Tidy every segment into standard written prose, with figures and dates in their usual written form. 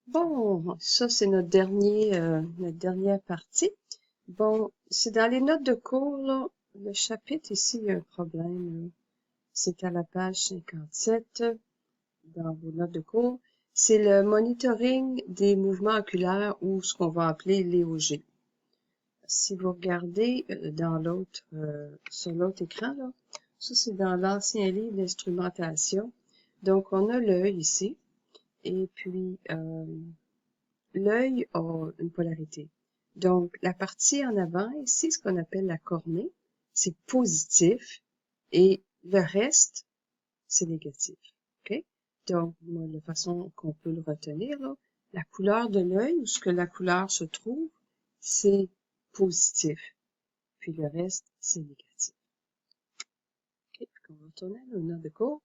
Bon, ça c'est notre dernière partie. Bon, c'est dans les notes de cours, là. Le chapitre ici, il y a un problème, là. C'est à la page 57 dans vos notes de cours. C'est le monitoring des mouvements oculaires ou ce qu'on va appeler l'EOG. Si vous regardez sur l'autre écran, là, ça c'est dans l'ancien livre d'instrumentation. Donc, on a l'œil ici. Et puis, l'œil a une polarité. Donc, la partie en avant, ici, ce qu'on appelle la cornée, c'est positif et le reste, c'est négatif. OK? Donc, moi, la façon qu'on peut le retenir, là, la couleur de l'œil, où ce que la couleur se trouve, c'est positif. Puis le reste, c'est négatif. OK? Puis on va retourner à nos notes de cours.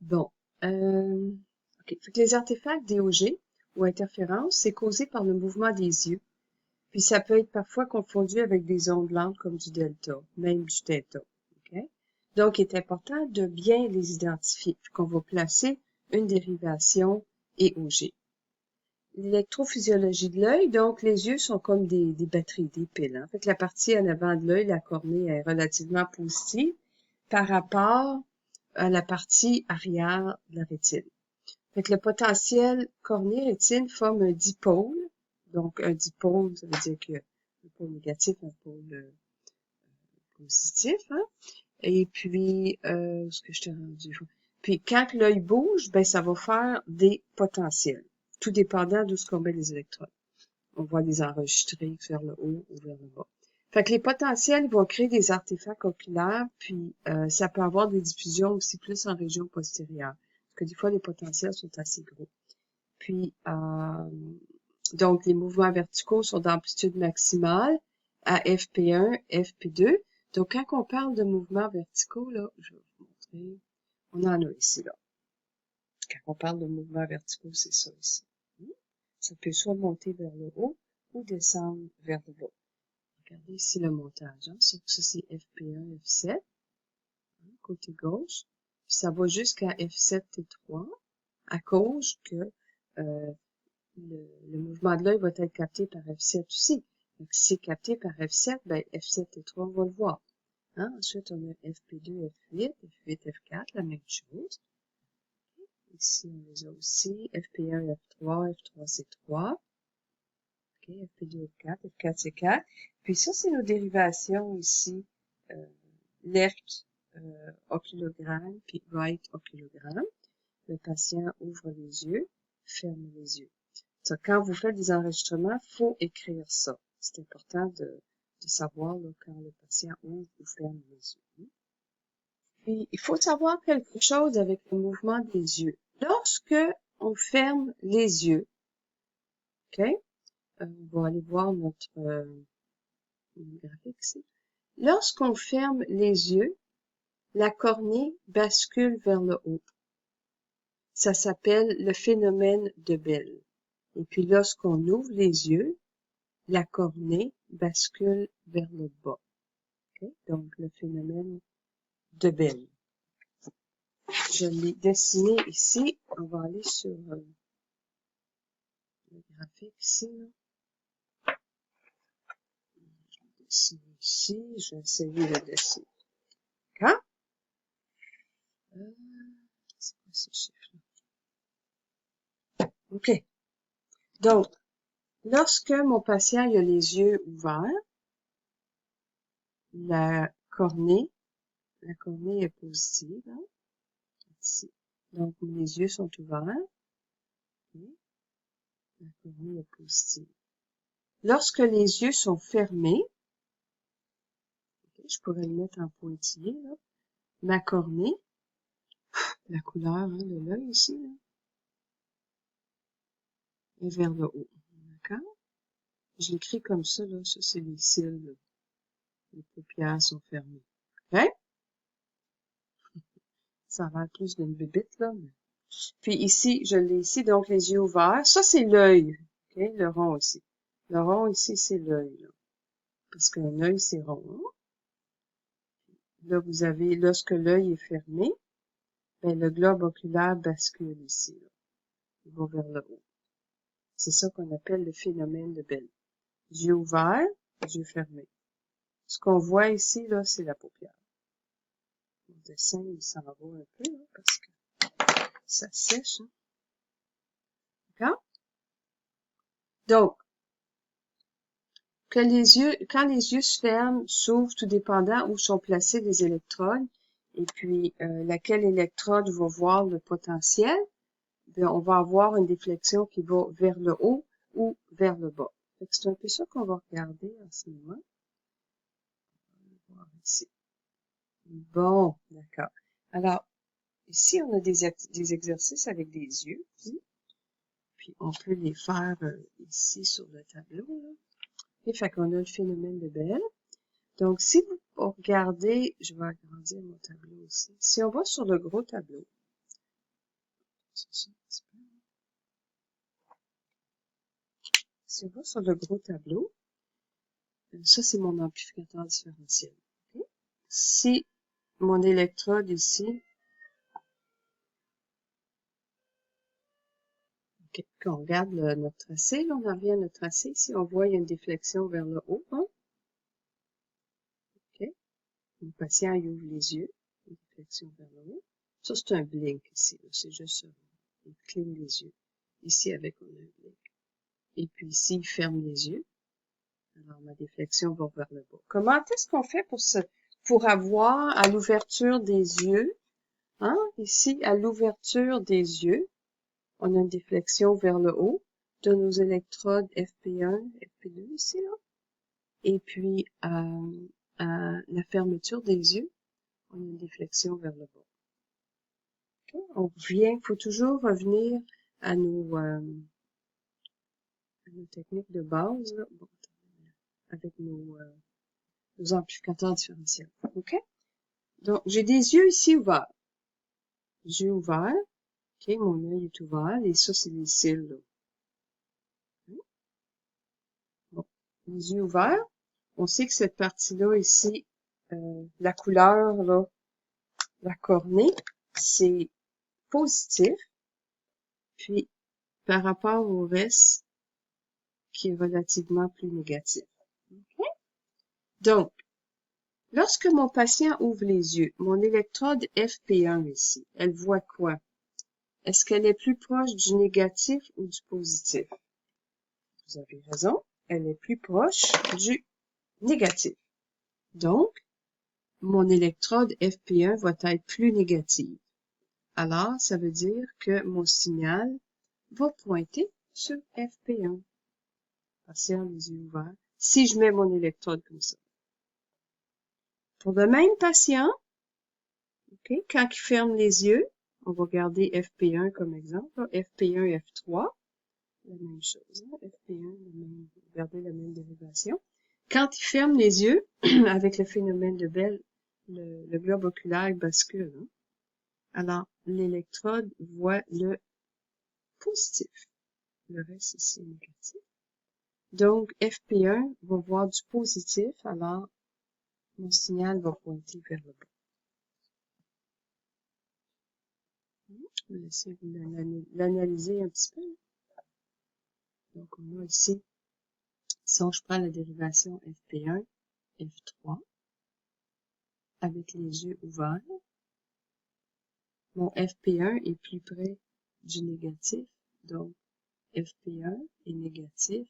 Bon. OK. Fait que les artefacts DOG ou interférences, c'est causé par le mouvement des yeux. Puis ça peut être parfois confondu avec des ondes lentes comme du delta, même du theta. OK? Donc, il est important de bien les identifier, puis qu'on va placer une dérivation EOG. L'électrophysiologie de l'œil, donc les yeux sont comme des batteries, des piles. Hein? Fait que la partie en avant de l'œil, la cornée, est relativement positive par rapport à la partie arrière de la rétine. Fait que le potentiel cornée-rétine forme un dipôle. Donc, un dipôle, ça veut dire que un pôle négatif, un pôle positif, hein? Et puis, ce que je t'ai rendu. Puis, quand l'œil bouge, ben, ça va faire des potentiels, tout dépendant de ce qu'on met les électrodes. On va les enregistrer vers le haut ou vers le bas. Fait que les potentiels vont créer des artefacts oculaires, puis ça peut avoir des diffusions aussi plus en région postérieure. Parce que des fois, les potentiels sont assez gros. Puis, donc, les mouvements verticaux sont d'amplitude maximale à FP1, FP2. Donc, quand on parle de mouvements verticaux, là, je vais vous montrer. On en a ici, là. Quand on parle de mouvements verticaux, c'est ça ici. Ça peut soit monter vers le haut ou descendre vers le bas. Regardez ici le montage. Hein. Ça c'est FP1, F7, hein, côté gauche. Puis ça va jusqu'à F7 T3 à cause que euh, le mouvement de l'œil va être capté par F7 aussi. Donc, si c'est capté par F7, ben F7 T3, on va le voir. Hein? Ensuite, on a FP2, F8, F8, F4, la même chose. Ici, on les a aussi. FP1, F3, F3, C3. OK, FP2, F4, F4, C4. Puis ça, c'est nos dérivations ici. Left oculogramme, puis right oculogramme. Le patient ouvre les yeux, ferme les yeux. Ça, quand vous faites des enregistrements, il faut écrire ça. C'est important de savoir là, quand le patient ouvre ou ferme les yeux. Puis, il faut savoir quelque chose avec le mouvement des yeux. Lorsque on ferme les yeux, OK? On va aller voir notre graphique ici. Lorsqu'on ferme les yeux, la cornée bascule vers le haut. Ça s'appelle le phénomène de Bell. Et puis, lorsqu'on ouvre les yeux, la cornée bascule vers le bas. Okay? Donc, le phénomène de Bell. Je l'ai dessiné ici. On va aller sur le graphique ici. Là. Je vais dessiner ici. Je vais essayer de dessiner. D'accord? C'est quoi ces chiffres-là? OK. Donc, lorsque mon patient a les yeux ouverts, la cornée est positive. Hein? Ici. Donc, les yeux sont ouverts. Okay. La cornée est positive. Lorsque les yeux sont fermés, okay, je pourrais le mettre en pointillé, là, ma cornée, la couleur hein, de l'œil ici, là, est vers le haut. D'accord? Je l'écris comme ça, là. Ça, c'est les cils, là. Les paupières sont fermées. OK? Ça a l'air plus d'une bébite, là. Mais... Puis ici, je l'ai ici, donc les yeux ouverts. Ça, c'est l'œil. OK? Le rond ici. Le rond ici, c'est l'œil, là. Parce qu'un œil, c'est rond. Hein? Là, vous avez, lorsque l'œil est fermé, ben, le globe oculaire bascule ici. Là. il va vers le haut. C'est ça qu'on appelle le phénomène de Bell. Yeux ouverts, yeux fermés. Ce qu'on voit ici, là, c'est la paupière. Le dessin, il s'en va un peu, là, parce que ça sèche, hein. D'accord? Donc, quand les yeux se ferment, s'ouvrent, tout dépendant où sont placés les électrodes, et puis laquelle électrode va voir le potentiel, bien, on va avoir une déflexion qui va vers le haut ou vers le bas. C'est un peu ça qu'on va regarder en ce moment. On va voir ici. Bon, d'accord. Alors, ici, on a des exercices avec des yeux, puis on peut les faire ici sur le tableau, là. Et fait qu'on a le phénomène de Bell. Donc, si vous regardez, je vais agrandir mon tableau ici. Si on va sur le gros tableau, si on va sur le gros tableau, ça c'est mon amplificateur différentiel. Okay? Si mon électrode ici, okay, quand on regarde notre tracé, là, on en revient à notre tracé. Ici, on voit il y a une déflexion vers le haut. Hein? Okay? Le patient il ouvre les yeux, une déflexion vers le haut. Ça, c'est un blink ici. C'est juste ça. Il cligne les yeux. Ici, avec on a un blink. Et puis ici, il ferme les yeux. Alors, ma déflexion va vers le bas. Comment est-ce qu'on fait pour avoir à l'ouverture des yeux, hein? Ici, à l'ouverture des yeux, on a une déflexion vers le haut de nos électrodes FP1, FP2 ici, là. Et puis, à la fermeture des yeux, on a une déflexion vers le bas. Okay? On revient, il faut toujours revenir à nos techniques de base, là. Bon, avec nos amplificateurs différentiels. OK? Donc, j'ai des yeux ici ouverts. Yeux ouverts. OK, mon œil est ouvert. Et ça, c'est les cils, là. Bon. Les yeux ouverts. On sait que cette partie-là, ici, la couleur, là, la cornée, c'est positif. Puis, par rapport au reste, qui est relativement plus négatif. OK? Donc, lorsque mon patient ouvre les yeux, mon électrode FP1 ici, elle voit quoi? Est-ce qu'elle est plus proche du négatif ou du positif? Vous avez raison, elle est plus proche du négatif. Donc, mon électrode FP1 va être plus négative. Alors, ça veut dire que mon signal va pointer sur FP1. Patient les yeux ouverts. Si je mets mon électrode comme ça. Pour le même patient, okay, quand il ferme les yeux, on va garder FP1 comme exemple, là, FP1, F3, la même chose, hein, FP1, regardez la même dérivation. Quand il ferme les yeux, avec le phénomène de Bell, le globe oculaire bascule. Hein. Alors, l'électrode voit le positif. Le reste ici est négatif. Donc, FP1 va voir du positif, alors mon signal va pointer vers le bas. Je vais essayer de l'analyser un petit peu. Donc, on a ici, si je prends la dérivation FP1, F3, avec les yeux ouverts, mon FP1 est plus près du négatif, donc FP1 est négatif,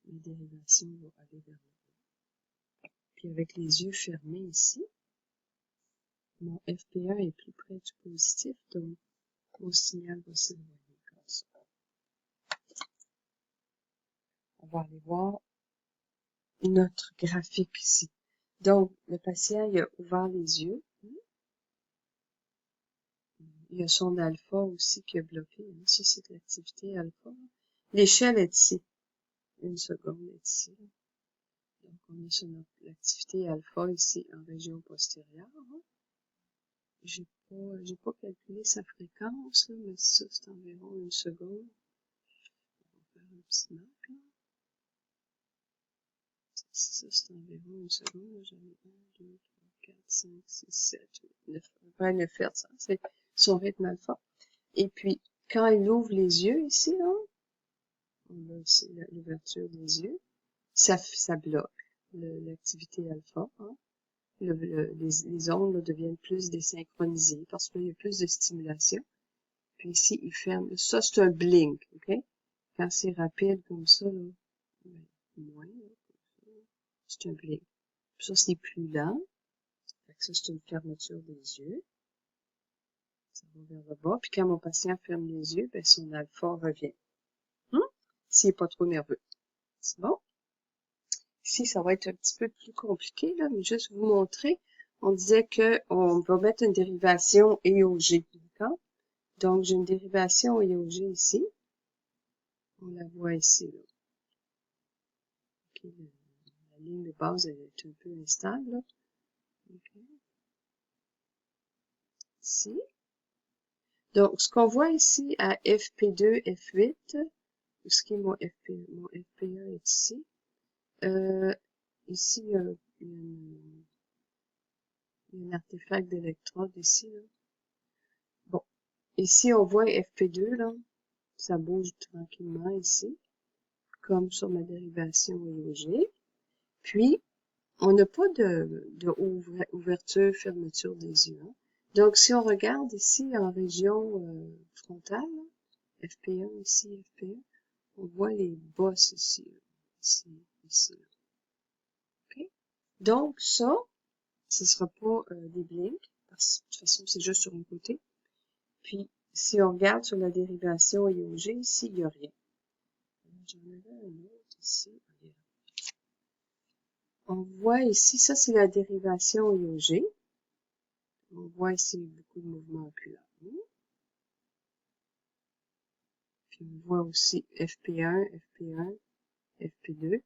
la dérivation va aller vers le bas. Puis avec les yeux fermés ici, mon FP1 est plus près du positif, donc mon signal va s'éloigner comme ça. On va aller voir notre graphique ici. Donc, le patient il a ouvert les yeux. Il y a son alpha aussi qui est bloqué. Ça, c'est l'activité alpha. L'échelle est ici. Une seconde est ici. Donc, on est sur l'activité alpha ici en région postérieure. J'ai pas calculé sa fréquence, là, mais ça, c'est environ une seconde. On va faire un petit marque, là. Ça, c'est environ une seconde. J'en ai 1, 2, 3, 4, 5, 6, 7, 8, 9, 9 Hz. C'est son rythme alpha. Et puis, quand il ouvre les yeux ici, là, on a ici l'ouverture des yeux, ça bloque l'activité alpha. Hein. Les ondes là, deviennent plus désynchronisées parce qu'il y a plus de stimulation. Puis ici, il ferme. Ça, c'est un blink, OK? Quand c'est rapide comme ça, là, moins, là, c'est un blink. Puis ça, c'est plus lent. Fait que ça, c'est une fermeture des yeux. Ça va vers le bas. Puis quand mon patient ferme les yeux, ben, son alpha revient. S'il n'est pas trop nerveux. C'est bon? Ici, ça va être un petit peu plus compliqué, là, mais juste vous montrer. On disait qu'on va mettre une dérivation EOG, d'accord? Donc, j'ai une dérivation EOG ici. On la voit ici, là. Okay, la ligne de base elle est un peu instable, là. Okay. Ici. Donc, ce qu'on voit ici à FP2, F8, où ce qui est mon FP1 est ici. Ici, il y a un artefact d'électrode ici, là. Bon. Ici, on voit FP2, là. Ça bouge tranquillement ici, comme sur ma dérivation EOG. Puis, on n'a pas ouverture, fermeture des yeux. Hein. Donc, si on regarde ici en région frontale, là, FP1 ici, FP1, on voit les bosses ici, là. Ici, là. OK? Donc, ça, ce sera pas des blinks, parce que de toute façon, c'est juste sur un côté. Puis, si on regarde sur la dérivation EOG, ici, il n'y a rien. J'en avais un autre ici. On voit ici, ça c'est la dérivation EOG. On voit ici beaucoup de mouvements oculaires. Puis on voit aussi FP1, FP1, FP2.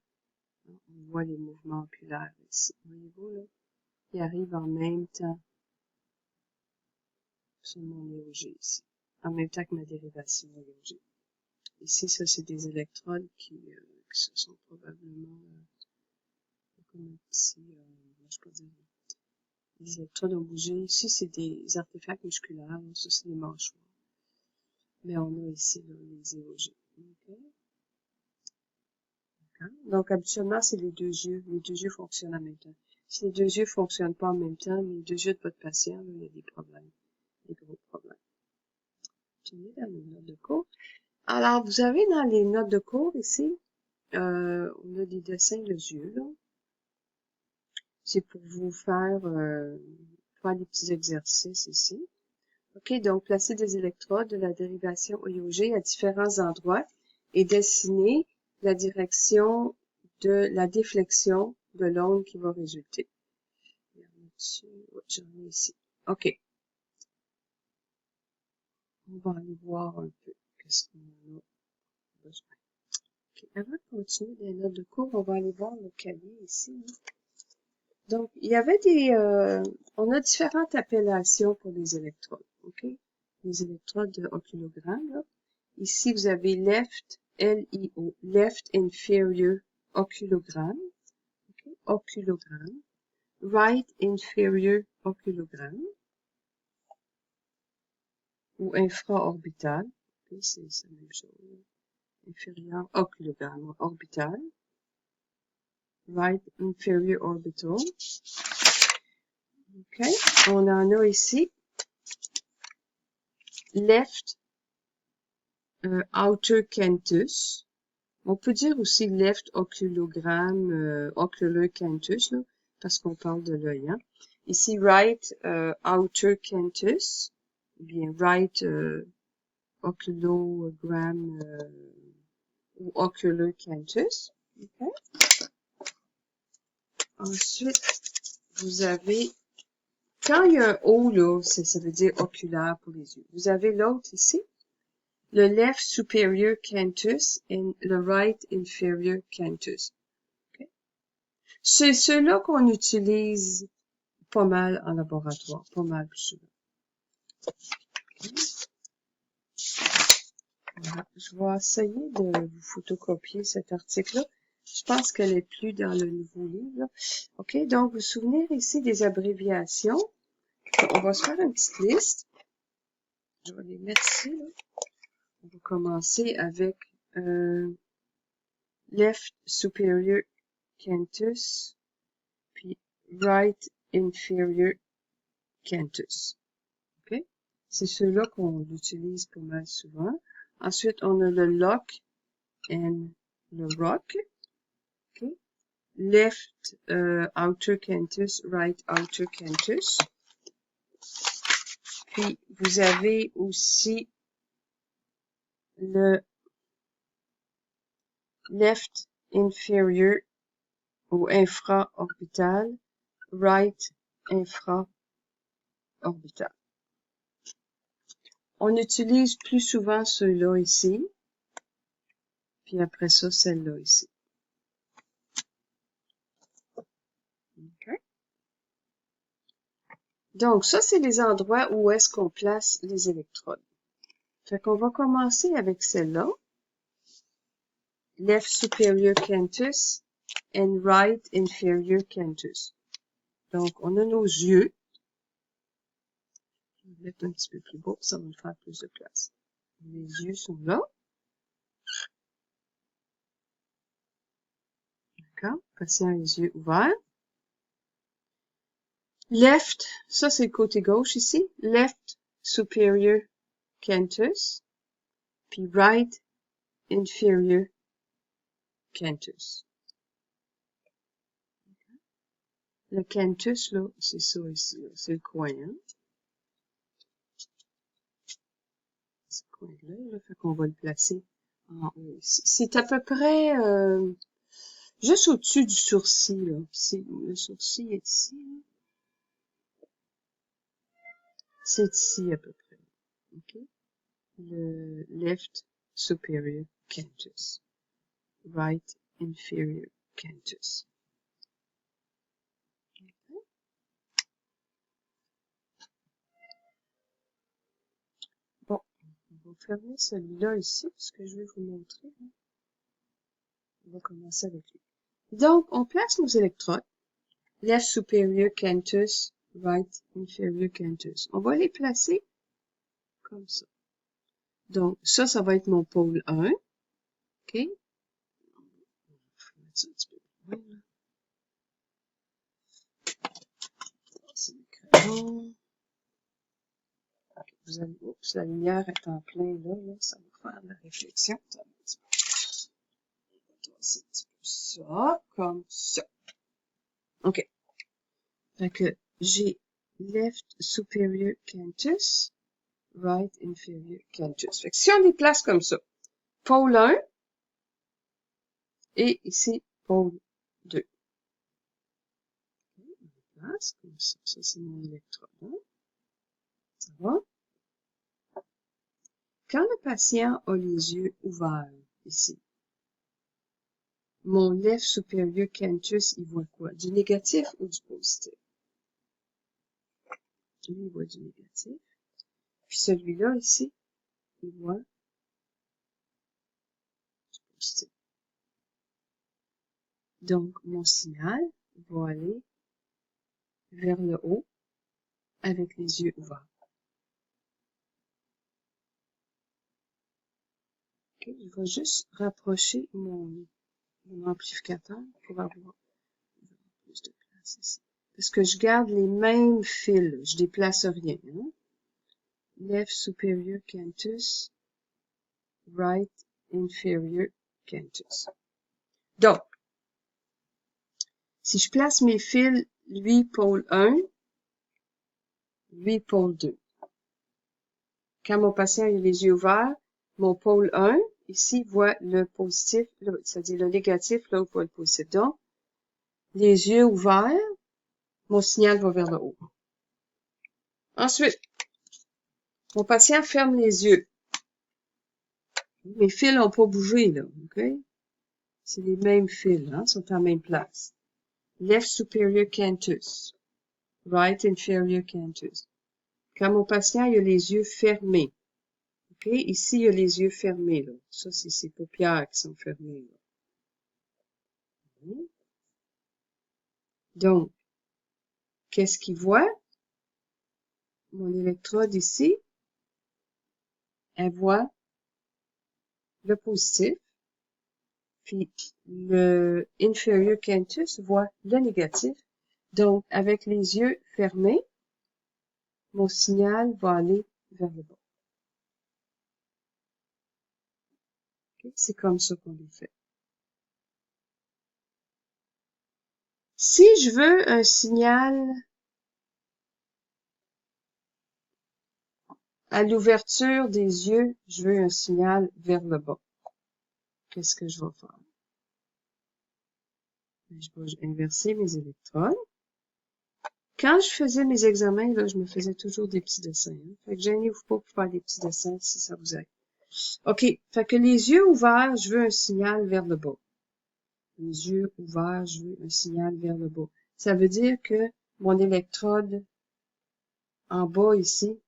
On voit les mouvements oculaires ici. Voyez-vous là? Ils arrivent en même temps sur mon EOG ici. En même temps que ma dérivation EOG. Ici, ça c'est des électrodes qui se sont probablement comme un petit, je peux dire, les électrodes ont bougé. Ici, c'est des artefacts musculaires. Ça, c'est des mâchoires. Mais on a ici là, les EOG. Okay. Donc, habituellement, c'est les deux yeux. Les deux yeux fonctionnent en même temps. Si les deux yeux fonctionnent pas en même temps, les deux yeux de votre patient, là, il y a des problèmes. Des gros problèmes. Tournez dans les notes de cours. Alors, vous avez dans les notes de cours ici, on a des dessins de yeux, là. C'est pour vous faire des petits exercices ici. OK, donc placer des électrodes de la dérivation EOG à différents endroits et dessiner la direction de la déflexion de l'onde qui va résulter. J'en ai ici. OK. On va aller voir un peu qu'est-ce qu'on a besoin. Okay. Avant de continuer les notes de cours, on va aller voir le cahier ici. Donc, il y avait on a différentes appellations pour les électrodes. OK? Les électrodes de oculogramme, là. Ici, vous avez left, L-I-O, left inferior oculogramme, okay, oculogramme, right inferior oculogramme, ou infraorbital, okay, c'est la même chose, inférieur oculogramme, orbital, right inferior orbital, ok, on en a ici, left outer canthus. On peut dire aussi left oculogramme, ocular canthus, là, parce qu'on parle de l'œil. Hein. Ici, right outer canthus, ou bien right oculogramme ou ocular canthus. Okay. Ensuite, vous avez, quand il y a un O là, ça veut dire oculaire pour les yeux. Vous avez l'autre ici. Le left superior canthus et le right inferior canthus. Okay. C'est ceux-là qu'on utilise pas mal en laboratoire, pas mal plus souvent. Okay. Voilà. Je vais essayer de vous photocopier cet article-là. Je pense qu'elle est plus dans le nouveau livre. Là. OK, donc vous vous souvenez ici des abréviations. On va se faire une petite liste. Je vais les mettre ici. Là. On va commencer avec left superior canthus, puis right inferior canthus. OK? C'est ceux-là qu'on utilise pas mal souvent. Ensuite, on a le lock and le rock. OK? Left outer canthus, right outer canthus. Puis, vous avez aussi le left inferior ou infraorbital, right infraorbital. On utilise plus souvent ceux-là ici, puis après ça, celle-là ici. Okay. Donc, ça, c'est les endroits où est-ce qu'on place les électrodes. Fait qu'on va commencer avec celle-là. Left superior canthus and right inferior canthus. Donc, on a nos yeux. Je vais mettre un petit peu plus beau, ça va nous faire plus de place. Les yeux sont là. D'accord? Patient les yeux ouverts. Left, ça c'est le côté gauche ici. Left superior canthus. Puis right inferior canthus. Le canthus, là, c'est ça ici, là. C'est le coin, hein. Ce coin-là, là, fait qu'on va le placer en haut ici. C'est à peu près juste au-dessus du sourcil, là. Le sourcil est ici, là. C'est ici à peu près. OK? Le left superior canthus. Right inferior canthus. Bon, on va fermer celui-là ici, parce que je vais vous montrer. Hein. On va commencer avec lui. Donc, on place nos électrodes. Left superior canthus, right inferior canthus. On va les placer comme ça. Donc, ça va être mon pôle 1. OK? Je vais mettre ça un petit peu plus loin, là. C'est le crayon. Vous allez, oups, la lumière est en plein là, ça va faire de la réflexion. On va passer un petit peu ça, comme ça. OK. Fait que j'ai left superior canthus, right inferior canthus. Fait que si on les place comme ça, pôle 1 et ici, pôle 2. On les place comme ça. Ça, c'est mon électrode. Hein? Ça va? Quand le patient a les yeux ouverts, ici, mon left superior canthus, il voit quoi? Du négatif ou du positif? Lui, il voit du négatif. Puis celui-là, ici, il voit du positif. Donc, mon signal va aller vers le haut avec les yeux ouverts. Okay, je vais juste rapprocher mon amplificateur pour avoir plus de place ici. Parce que je garde les mêmes fils, je déplace rien. Hein? Left superior canthus, right inferior canthus. Donc, si je place mes fils, lui pôle 1, lui pôle 2. Quand mon patient a les yeux ouverts, mon pôle 1, ici, voit le positif, c'est-à-dire le négatif, là, voit le positif. Donc, les yeux ouverts, mon signal va vers le haut. Ensuite, mon patient ferme les yeux. Mes fils n'ont pas bougé, là, OK? C'est les mêmes fils, hein, sont en la même place. Left superior canthus. Right inferior canthus. Quand mon patient il a les yeux fermés, OK? Ici, il a les yeux fermés, là. Ça, c'est ses paupières qui sont fermées, là. Donc, qu'est-ce qu'il voit? Mon électrode ici, elle voit le positif, puis le inferior canthus voit le négatif. Donc, avec les yeux fermés, mon signal va aller vers le bas. Okay? C'est comme ça qu'on le fait. Si je veux un signal à l'ouverture des yeux, je veux un signal vers le bas. Qu'est-ce que je vais faire? Je vais inverser mes électrodes. Quand je faisais mes examens, là, je me faisais toujours des petits dessins. Hein. Fait que gênez-vous pas pour faire des petits dessins si ça vous aide. OK. Fait que les yeux ouverts, je veux un signal vers le bas. Les yeux ouverts, je veux un signal vers le bas. Ça veut dire que mon électrode en bas ici,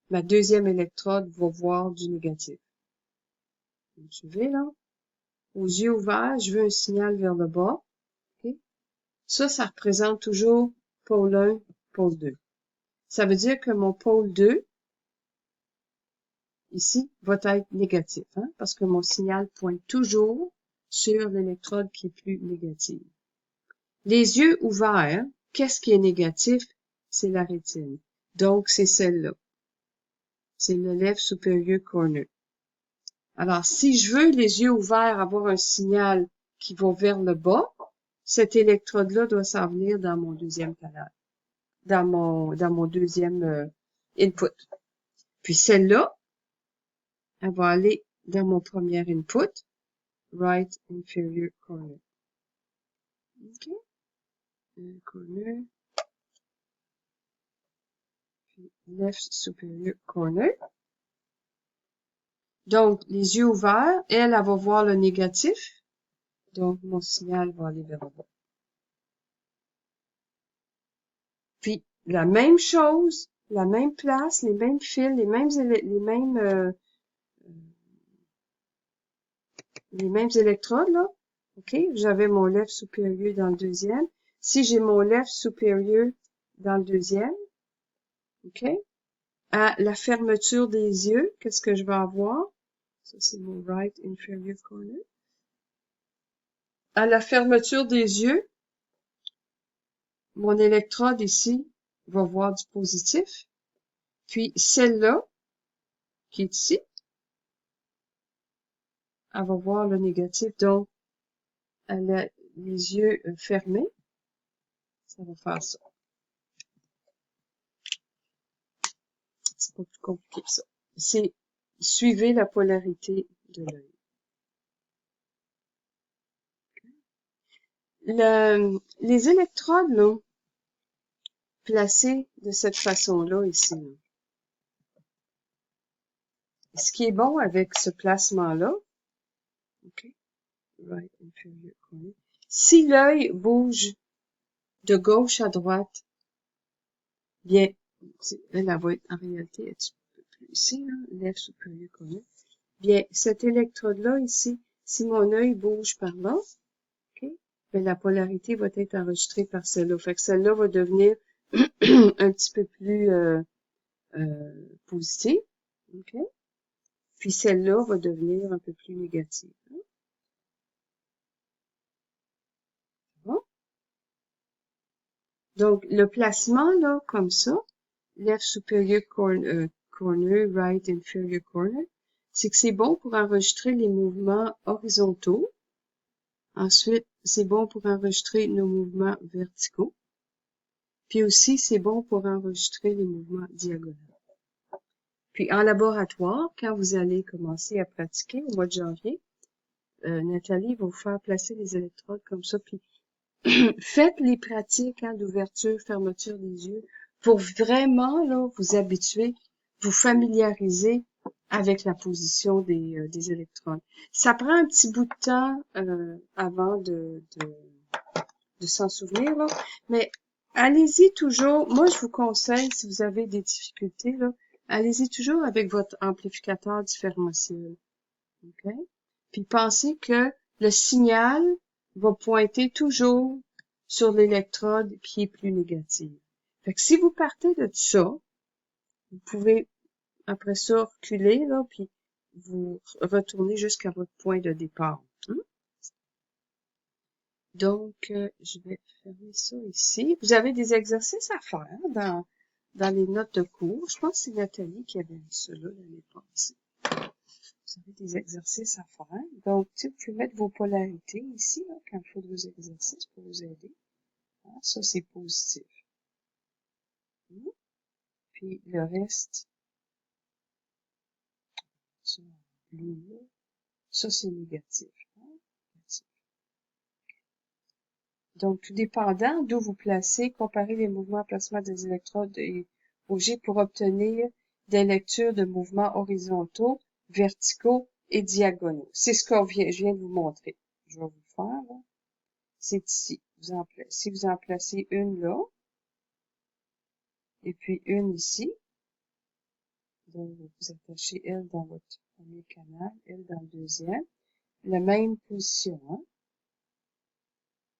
ma deuxième électrode va voir du négatif. Vous me suivez, là? Aux yeux ouverts, je veux un signal vers le bas. Okay? Ça représente toujours pôle 1, pôle 2. Ça veut dire que mon pôle 2, ici, va être négatif, hein, parce que mon signal pointe toujours sur l'électrode qui est plus négative. Les yeux ouverts, qu'est-ce qui est négatif? C'est la rétine. Donc, c'est celle-là. C'est le left superior corner. Alors, si je veux les yeux ouverts avoir un signal qui va vers le bas, cette électrode-là doit s'en venir dans mon deuxième canal, dans mon deuxième input. Puis celle-là, elle va aller dans mon premier input, right inferior corner. OK? Corner. Puis left superior corner. Donc, les yeux ouverts, elle va voir le négatif. Donc, mon signal va aller vers le bas. Puis, la même chose, la même place, les mêmes fils, les mêmes électrodes, là. OK? J'avais mon left supérieur dans le deuxième. Si j'ai mon left supérieur dans le deuxième, OK? À la fermeture des yeux, qu'est-ce que je vais avoir? Ça, c'est mon right inferior corner. À la fermeture des yeux, mon électrode ici va voir du positif. Puis celle-là, qui est ici, elle va voir le négatif. Donc, elle a les yeux fermés. Ça va faire ça. C'est pas plus compliqué que ça. C'est suivez la polarité de l'œil. Les électrodes, là, placées de cette façon-là, ici, là. Ce qui est bon avec ce placement-là, OK, right inferior corner. Si l'œil bouge de gauche à droite, bien, elle va être en réalité un petit peu plus ici, là, left superior corner. Bien, cette électrode-là, ici, si mon œil bouge par là, OK, bien, la polarité va être enregistrée par celle-là. Fait que celle-là va devenir un petit peu plus positive. OK? Puis celle-là va devenir un peu plus négative. Hein? Bon. Donc, le placement, là, comme ça, left superior corner, right inferior corner, c'est que c'est bon pour enregistrer les mouvements horizontaux. Ensuite, c'est bon pour enregistrer nos mouvements verticaux. Puis aussi, c'est bon pour enregistrer les mouvements diagonaux. Puis en laboratoire, quand vous allez commencer à pratiquer au mois de janvier, Nathalie va vous faire placer les électrodes comme ça, puis faites les pratiques d'ouverture, fermeture des yeux pour vraiment là vous habituer, vous familiariser avec la position des électrodes. Ça prend un petit bout de temps avant de s'en souvenir, là, mais allez-y toujours. Moi, je vous conseille, si vous avez des difficultés, là, allez-y toujours avec votre amplificateur différentiel. OK? Puis pensez que le signal va pointer toujours sur l'électrode qui est plus négative. Fait que si vous partez de ça, vous pouvez après ça reculer, là, puis vous retournez jusqu'à votre point de départ. Hein? Donc, je vais fermer ça ici. Vous avez des exercices à faire dans les notes de cours. Je pense que c'est Nathalie qui avait mis ça là l'année passée. Vous avez des exercices à faire. Donc, vous pouvez mettre vos polarités ici, là, quand il faut vos exercices pour vous aider. Hein, ça, c'est positif. Puis le reste, ça, bleu, ça, c'est négatif. Hein? Donc, tout dépendant d'où vous placez, comparez les mouvements à placement des électrodes et objets pour obtenir des lectures de mouvements horizontaux, verticaux et diagonaux. C'est ce que je viens de vous montrer. Je vais vous le faire, là. C'est ici. Si vous en placez une là, et puis une ici, donc vous attachez elle dans votre premier canal, elle dans le deuxième, la même position, hein,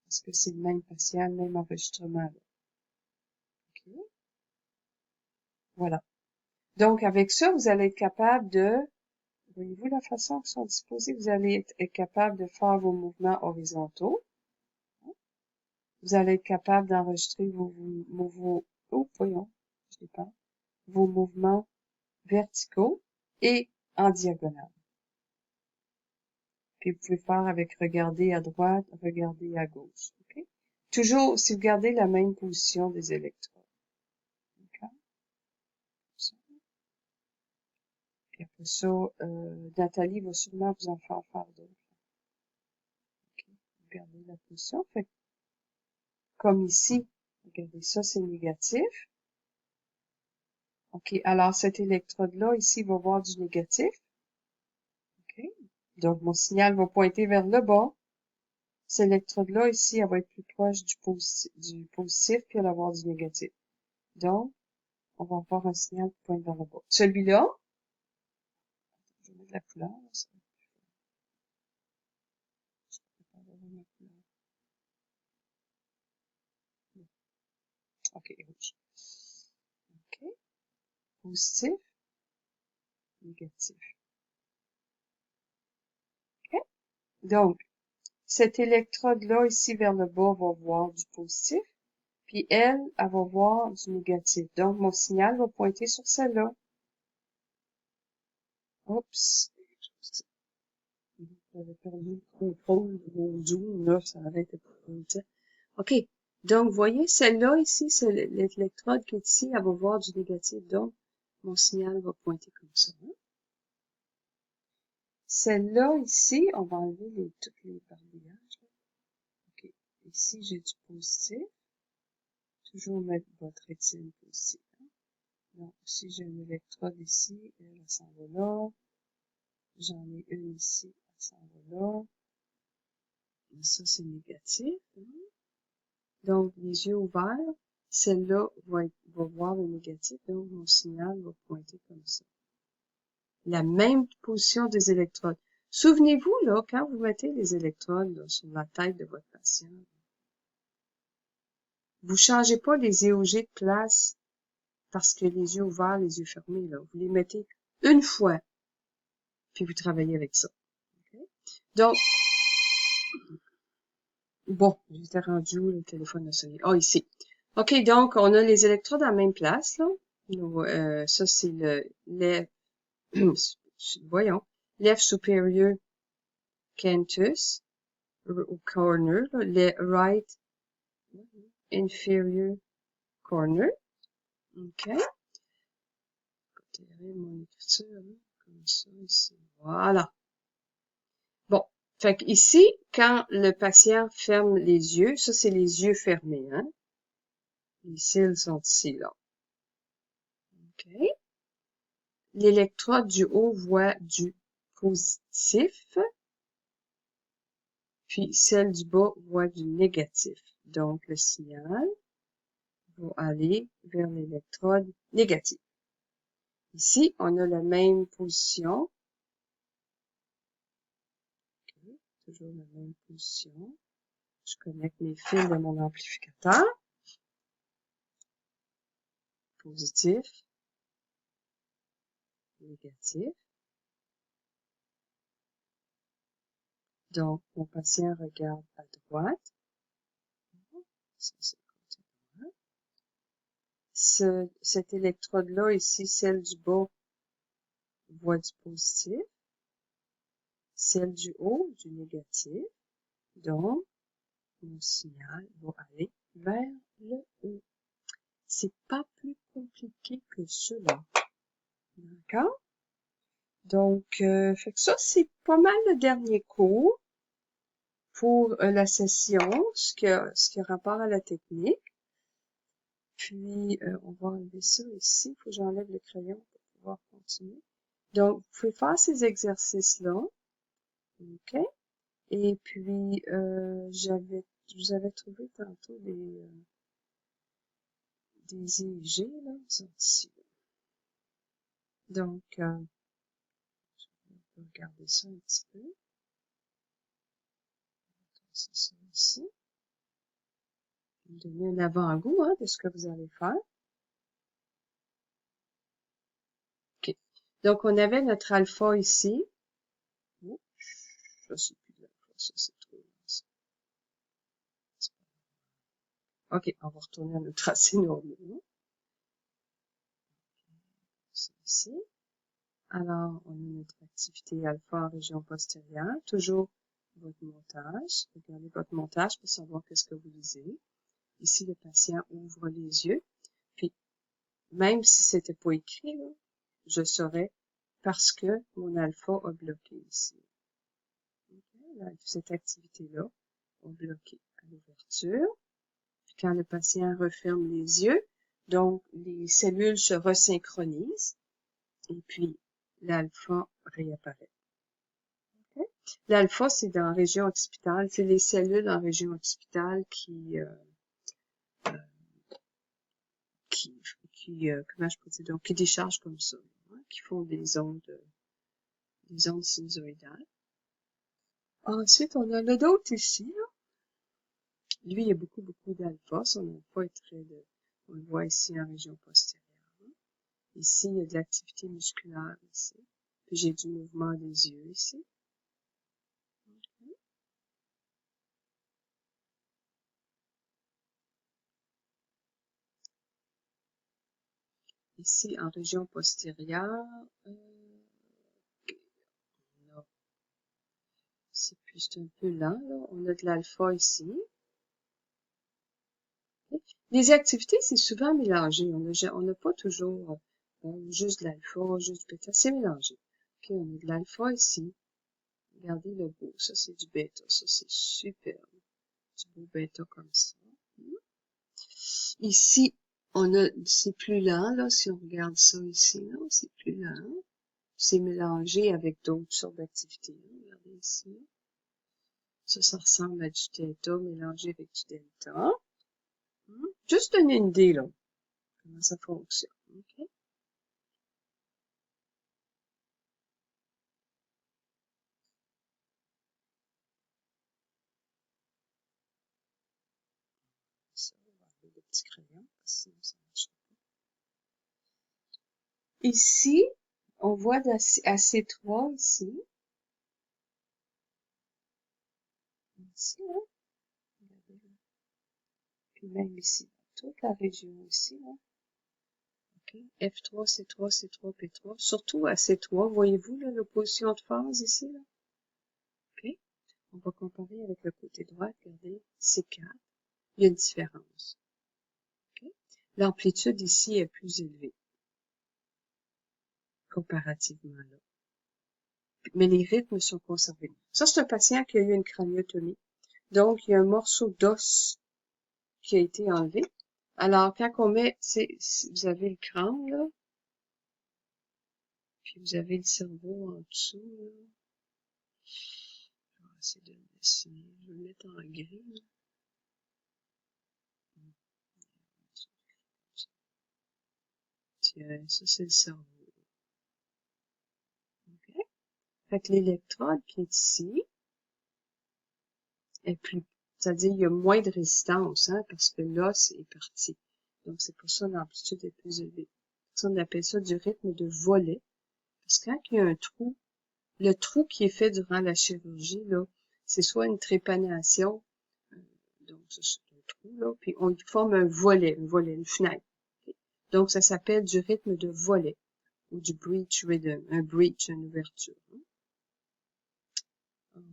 parce que c'est le même patient, le même enregistrement là. OK? Voilà. Donc, avec ça, vous allez être capable voyez-vous la façon qu'ils sont disposés? Vous allez être capable de faire vos mouvements horizontaux. Vous allez être capable d'enregistrer vos mouvements verticaux et en diagonale. Puis vous pouvez faire avec regarder à droite, regarder à gauche. Okay? Toujours, si vous gardez la même position des électrodes. Okay? Puis après ça, Nathalie va sûrement vous en faire d'autres. Okay? Vous gardez la position. Fait comme ici, regardez ça, c'est négatif. OK, alors cette électrode-là, ici, va voir du négatif. OK, donc mon signal va pointer vers le bas. Cette électrode-là, ici, elle va être plus proche du positif, puis elle va avoir du négatif. Donc, on va avoir un signal qui pointe vers le bas. Celui-là, je vais mettre la couleur. Là, OK, rouge. OK, positif, négatif. OK, donc, cette électrode-là, ici, vers le bas, va voir du positif. Puis elle va voir du négatif. Donc, mon signal va pointer sur celle-là. Oups. J'avais perdu le contrôle de mon Zoom, là, ça arrête pas de dire. OK. Donc, vous voyez, celle-là, ici, c'est l'électrode qui est ici, elle va voir du négatif. Donc, mon signal va pointer comme ça. Hein? Celle-là, ici, on va enlever toutes les barbillages. OK. Ici, j'ai du positif. Toujours mettre votre rétine positive. Hein? Donc, si j'ai une électrode ici, elle s'en va là. J'en ai une ici, elle s'en va là. Et ça, c'est négatif. Hein? Donc, les yeux ouverts, celle-là va voir le négatif, donc mon signal va pointer comme ça. La même position des électrodes. Souvenez-vous, là, quand vous mettez les électrodes là, sur la tête de votre patient, vous changez pas les EOG de place parce que les yeux ouverts, les yeux fermés, là. Vous les mettez une fois, puis vous travaillez avec ça. Okay? Donc, bon, j'étais rendu où le téléphone a sonné? Ah, ici. OK, donc, on a les électrodes à la même place, là. Ça, c'est voyons, left superior canthus, au corner, là, le right inferior corner. OK. Mon écriture, là, comme ça, ici. Voilà. Bon. Fait que ici, quand le patient ferme les yeux, ça, c'est les yeux fermés, hein. Les cils sont ici, là. OK. L'électrode du haut voit du positif, puis celle du bas voit du négatif. Donc, le signal va aller vers l'électrode négative. Ici, on a la même position. Okay. Toujours la même position. Je connecte mes fils de mon amplificateur. Positif, négatif. Donc, mon patient regarde à droite. Ça, c'est le côté droit. Cette électrode-là, ici, celle du bas, voit du positif. Celle du haut, du négatif. Donc, mon signal va aller vers le haut. C'est pas plus compliqué que cela. D'accord? Donc, fait que ça, c'est pas mal le dernier cours pour la session, ce qui a rapport à la technique. Puis, on va enlever ça ici. Il faut que j'enlève le crayon pour pouvoir continuer. Donc, vous pouvez faire ces exercices-là. OK? Et puis, je vous avais trouvé tantôt des EEG, là, ils sont ici. Donc, on peut regarder ça un petit peu. C'est ça ici. Vous donner un avant-goût, hein, de ce que vous allez faire. OK. Donc, on avait notre alpha ici. Oh, ça, c'est plus de l'alpha, ça, c'est trop. OK, on va retourner à notre tracé normal. C'est ici. Alors, on a notre activité alpha en région postérieure. Toujours votre montage. Regardez votre montage pour savoir qu'est-ce que vous lisez. Ici, le patient ouvre les yeux. Puis, même si c'était pas écrit, là, je saurais parce que mon alpha a bloqué ici. Okay? Cette activité-là a bloqué à l'ouverture. Puis quand le patient referme les yeux, donc les cellules se resynchronisent et puis l'alpha réapparaît. Okay? L'alpha, c'est dans la région occipitale. C'est les cellules en région occipitale qui comment je peux dire, donc, qui déchargent comme ça, hein, qui font des ondes sinusoïdales. Ensuite, on en a d'autres ici, là. Lui, il y a beaucoup d'alpha. Son alpha est on le voit ici en région postérieure. Ici, il y a de l'activité musculaire ici. Puis j'ai du mouvement des yeux ici. Okay. Ici, en région postérieure, c'est plus un peu lent, là. On a de l'alpha ici. Les activités, c'est souvent mélangé. On n'a pas toujours juste de l'alpha, juste du bêta. C'est mélangé. OK, on a de l'alpha ici. Regardez le beau. Ça, c'est du bêta. Ça, c'est superbe. Du beau bêta comme ça. Ici, c'est plus lent, là. Si on regarde ça ici, là, c'est plus lent. C'est mélangé avec d'autres sortes d'activités. Regardez ici. Ça ressemble à du theta mélangé avec du delta. Juste donner une idée, là. Comment ça fonctionne. OK? Ça, on va enlever le petit crayon, parce que sinon ça marche pas. Ici, on voit à C3 ici. Ici, là. Regardez, là. Puis même ici. Toute la région ici, là. OK. F3, C3, C3, P3. Surtout à C3, voyez-vous, là, l'opposition de phase ici, là? OK. On va comparer avec le côté droit. Regardez, C4. Il y a une différence. OK. L'amplitude ici est plus élevée. Comparativement là. Mais les rythmes sont conservés. Ça, c'est un patient qui a eu une craniotomie. Donc, il y a un morceau d'os qui a été enlevé. Alors, quand on met, vous avez le crâne, là, puis vous avez le cerveau en dessous, là. Je vais essayer de le dessiner. Je vais le mettre en gris, là. Tiens, ça, c'est le cerveau. OK? Fait que l'électrode qui est ici est plus, c'est-à-dire, il y a moins de résistance, hein, parce que l'os est parti. Donc, c'est pour ça que l'amplitude est plus élevée. Ça, on appelle ça du rythme de volet. Parce que quand il y a un trou, le trou qui est fait durant la chirurgie, là, c'est soit une trépanation, donc c'est un trou, là, puis on y forme un volet, une fenêtre. Donc, ça s'appelle du rythme de volet, ou du breech rhythm, un breech, une ouverture.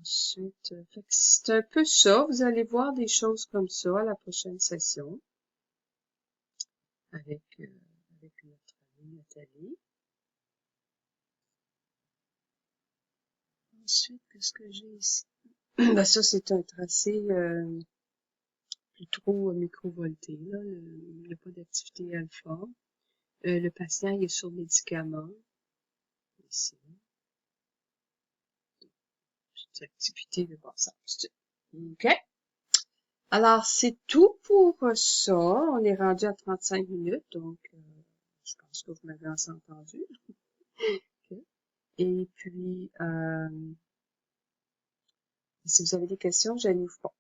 Ensuite, fait que c'est un peu ça. Vous allez voir des choses comme ça à la prochaine session avec, avec notre amie Nathalie. Ensuite, qu'est-ce que j'ai ici? Ben, ça, c'est un tracé plus trop microvolté, là. Il n'y a pas d'activité alpha. Le patient il est sur médicament. Ici. Petite activité de passage. OK. Alors, c'est tout pour ça. On est rendu à 35 minutes, donc je pense que vous m'avez assez entendu. OK. Et puis, si vous avez des questions, gênez-vous pas.